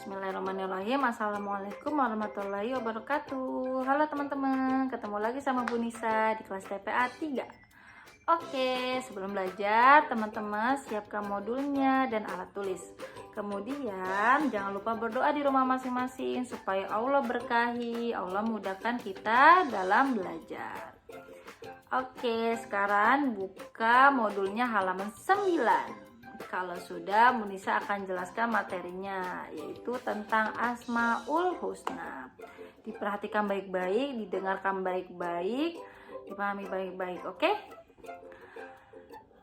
Bismillahirrahmanirrahim. Assalamualaikum warahmatullahi wabarakatuh. Halo teman-teman, ketemu lagi sama Bu Nisa di kelas TPA 3. Oke, sebelum belajar teman-teman siapkan modulnya dan alat tulis. Kemudian jangan lupa berdoa di rumah masing-masing supaya Allah berkahi, Allah mudahkan kita dalam belajar. Oke, sekarang buka modulnya halaman 9. Kalau sudah, Bu Nisa akan jelaskan materinya, yaitu tentang Asmaul Husna. Diperhatikan baik-baik, didengarkan baik-baik, dipahami baik-baik, oke?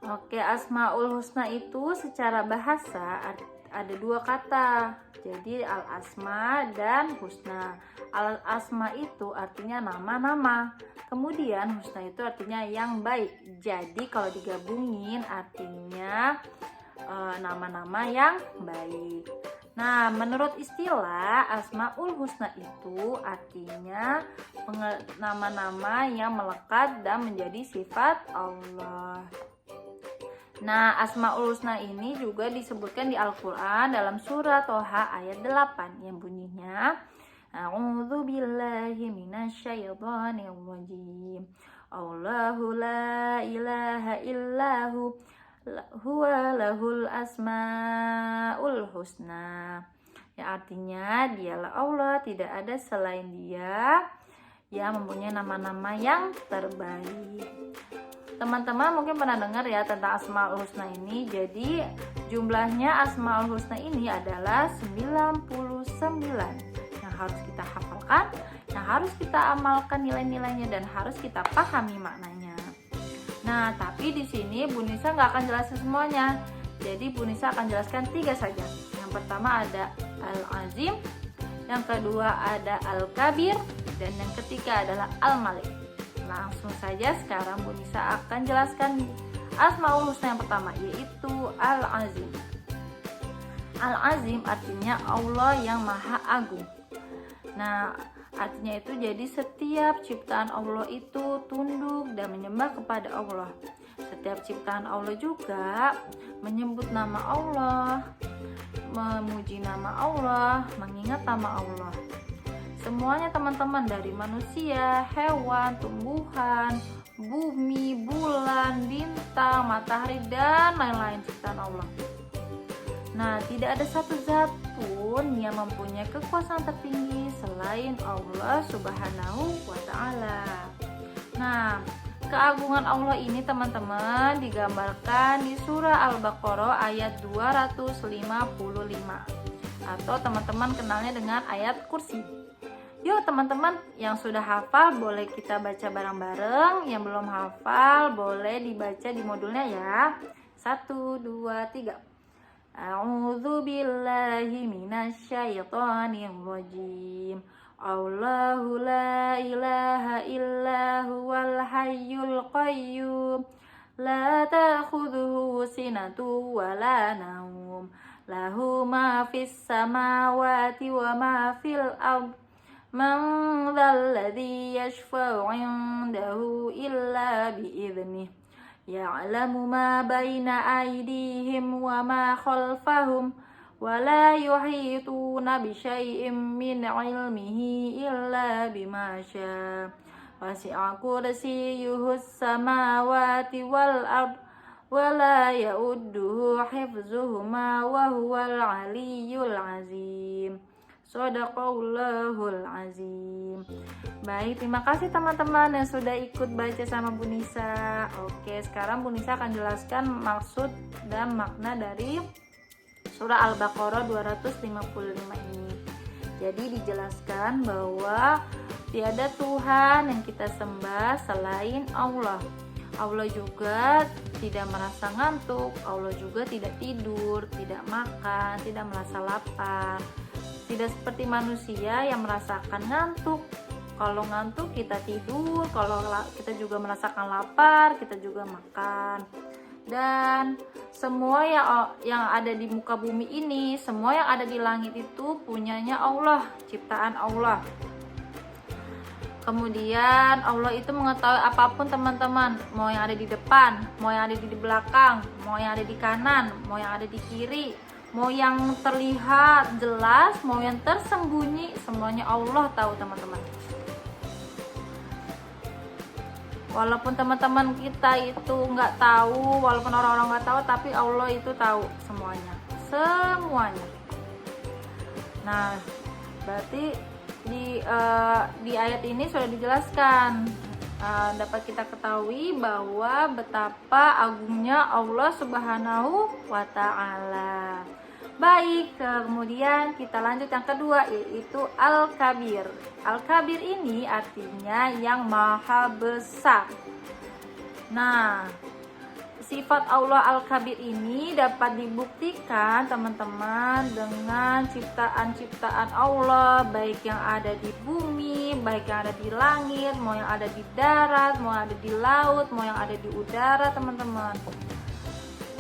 Oke, Asmaul Husna itu secara bahasa ada dua kata, jadi al-asma dan husna. Al-asma itu artinya nama-nama, kemudian husna itu artinya yang baik. Jadi kalau digabungin artinya nama-nama yang baik. Nah, menurut istilah Asmaul Husna itu artinya nama-nama yang melekat dan menjadi sifat Allah. Nah, Asmaul Husna ini juga disebutkan di Al-Quran dalam surah Toha ayat 8 yang bunyinya A'udzu billahi minasyaitonir rajim. Allahu la ilaha illahu huwa lahul asmaul husna. Ya, artinya dialah Allah, tidak ada selain Dia yang mempunyai nama-nama yang terbaik. Teman-teman mungkin pernah dengar ya tentang Asmaul Husna ini. Jadi jumlahnya Asmaul Husna ini adalah 99 yang harus kita hafalkan, yang harus kita amalkan nilai-nilainya dan harus kita pahami maknanya. Nah, tapi di sini Bu Nisa nggak akan jelasin semuanya. Jadi Bu Nisa akan jelaskan 3 saja. Yang pertama ada Al-Azim, yang kedua ada Al-Kabir, dan yang ketiga adalah Al-Malik. Langsung saja sekarang Bu Nisa akan jelaskan Asmaul Husna yang pertama, yaitu Al-Azim. Al-Azim artinya Allah yang Maha Agung. Nah, artinya itu jadi setiap ciptaan Allah itu tunduk dan menyembah kepada Allah. Setiap ciptaan Allah juga menyebut nama Allah, memuji nama Allah, mengingat nama Allah. Semuanya teman-teman, dari manusia, hewan, tumbuhan, bumi, bulan, bintang, matahari, dan lain-lain ciptaan Allah. Nah, tidak ada satu zat pun yang mempunyai kekuasaan tertinggi selain Allah Subhanahu wa Ta'ala. Nah, keagungan Allah ini teman-teman digambarkan di surah Al-Baqarah ayat 255, atau teman-teman kenalnya dengan ayat kursi. Yuk teman-teman yang sudah hafal boleh kita baca bareng-bareng, yang belum hafal boleh dibaca di modulnya ya. 1, 2, 3. A'udzu billahi minasyaitonir rajim. Allahu la ilaha illa huwal hayyul qayyum. La ta'khudhuhu sinatun wa la naum. Lahu ma fis samawati wa ma fil ardh. Man dzalladzi yashfa'u 'indahu illa bi'idznih. Ya'lamu ma baina aydihim wa ma khalfahum wa la yuhituna bi syai'in min 'ilmihi illa bima syaa. Wasi'a kursiyyuhus samawati wal ard wa la ya'udduhu hifdzuhuma wa huwal 'aliyyul 'azim. Shadaqallahul azim. Baik, terima kasih teman-teman yang sudah ikut baca sama Bu Nisa. Oke, sekarang Bu Nisa akan jelaskan maksud dan makna dari surah Al-Baqarah 255 ini. Jadi dijelaskan bahwa tiada Tuhan yang kita sembah selain Allah. Allah juga tidak merasa ngantuk, Allah juga tidak tidur, tidak makan, tidak merasa lapar. Tidak seperti manusia yang merasakan ngantuk. Kalau ngantuk kita tidur, kalau kita juga merasakan lapar, kita juga makan. Dan semua yang ada di muka bumi ini, semua yang ada di langit itu punyanya Allah, ciptaan Allah. Kemudian Allah itu mengetahui apapun teman-teman, mau yang ada di depan, mau yang ada di belakang, mau yang ada di kanan, mau yang ada di kiri, Mau yang terlihat jelas, mau yang tersembunyi, semuanya Allah tahu teman-teman. Walaupun teman-teman kita itu nggak tahu, walaupun orang-orang nggak tahu, tapi Allah itu tahu semuanya, semuanya. Nah, berarti di ayat ini sudah dijelaskan, dapat kita ketahui bahwa betapa agungnya Allah Subhanahu wa Ta'ala. Baik, kemudian kita lanjut yang kedua, yaitu Al-Kabir. Al-Kabir ini artinya yang maha besar. Nah, sifat Allah Al-Kabir ini dapat dibuktikan teman-teman dengan ciptaan-ciptaan Allah, baik yang ada di bumi, baik yang ada di langit, mau yang ada di darat, mau yang ada di laut, mau yang ada di udara teman-teman.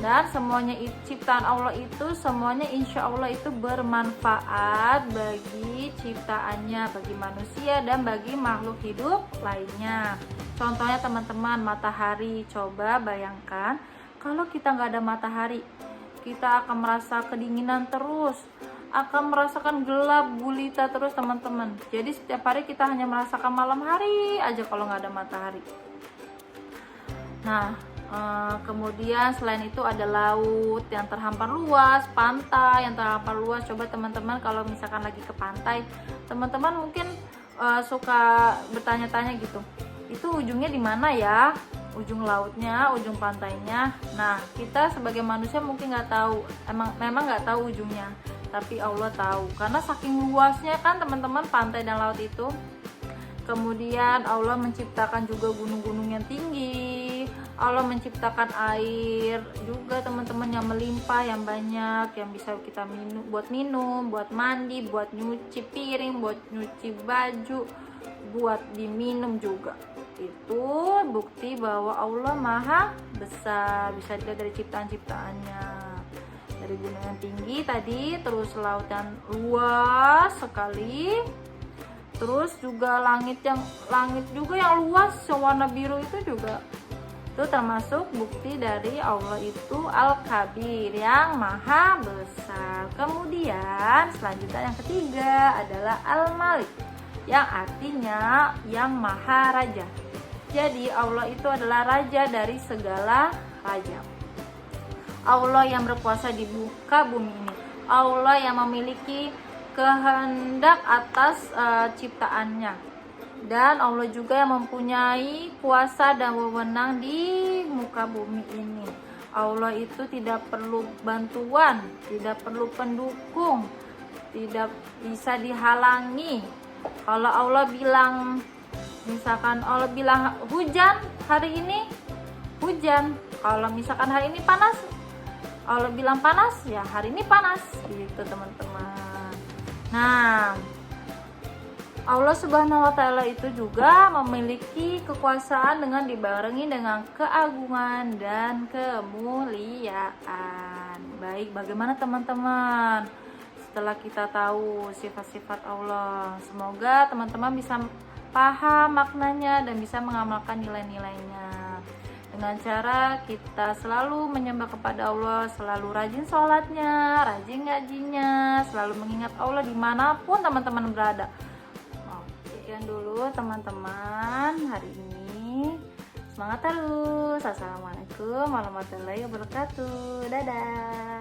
Dan semuanya ciptaan Allah itu semuanya insya Allah itu bermanfaat bagi ciptaannya, bagi manusia dan bagi makhluk hidup lainnya. Contohnya teman-teman, matahari. Coba bayangkan kalau kita nggak ada matahari, kita akan merasa kedinginan terus, akan merasakan gelap gulita terus teman-teman. Jadi setiap hari kita hanya merasakan malam hari aja kalau nggak ada matahari. Nah, kemudian selain itu ada laut yang terhampar luas, pantai yang terhampar luas. Coba teman-teman kalau misalkan lagi ke pantai, teman-teman mungkin suka bertanya-tanya gitu, itu ujungnya di mana ya, ujung lautnya, ujung pantainya. Nah, kita sebagai manusia mungkin nggak tahu, memang nggak tahu ujungnya, tapi Allah tahu karena saking luasnya kan teman-teman pantai dan laut itu. Kemudian Allah menciptakan juga gunung-gunung yang tinggi, Allah menciptakan air juga teman-teman yang melimpah, yang banyak, yang bisa kita minum, buat mandi, buat nyuci piring, buat nyuci baju, buat diminum juga. Itu bukti bahwa Allah maha besar, bisa dilihat dari ciptaan-ciptaannya. Dari gunung yang tinggi tadi, terus laut yang luas sekali, terus juga langit juga yang luas warna biru itu juga, itu termasuk bukti dari Allah itu Al-Kabir, yang maha besar. Kemudian selanjutnya yang ketiga adalah Al-Malik, yang artinya yang maha raja. Jadi Allah itu adalah raja dari segala raja. Allah yang berkuasa di muka bumi ini, Allah yang memiliki kehendak atas ciptaannya, dan Allah juga yang mempunyai kuasa dan wewenang di muka bumi ini. Allah itu tidak perlu bantuan, tidak perlu pendukung, tidak bisa dihalangi. Kalau Allah bilang, misalkan Allah bilang hujan hari ini, hujan. Kalau misalkan hari ini panas, Allah bilang panas, ya hari ini panas gitu teman-teman. Nah, Allah Subhanahu wa Ta'ala itu juga memiliki kekuasaan dengan dibarengi dengan keagungan dan kemuliaan. Baik, bagaimana teman-teman setelah kita tahu sifat-sifat Allah? Semoga teman-teman bisa paham maknanya dan bisa mengamalkan nilai-nilainya. Dengan cara kita selalu menyembah kepada Allah, selalu rajin sholatnya, rajin ngajinya, selalu mengingat Allah dimanapun teman-teman berada. Sekian dulu teman-teman hari ini. Semangat terus. Assalamualaikum warahmatullahi wabarakatuh. Dadah.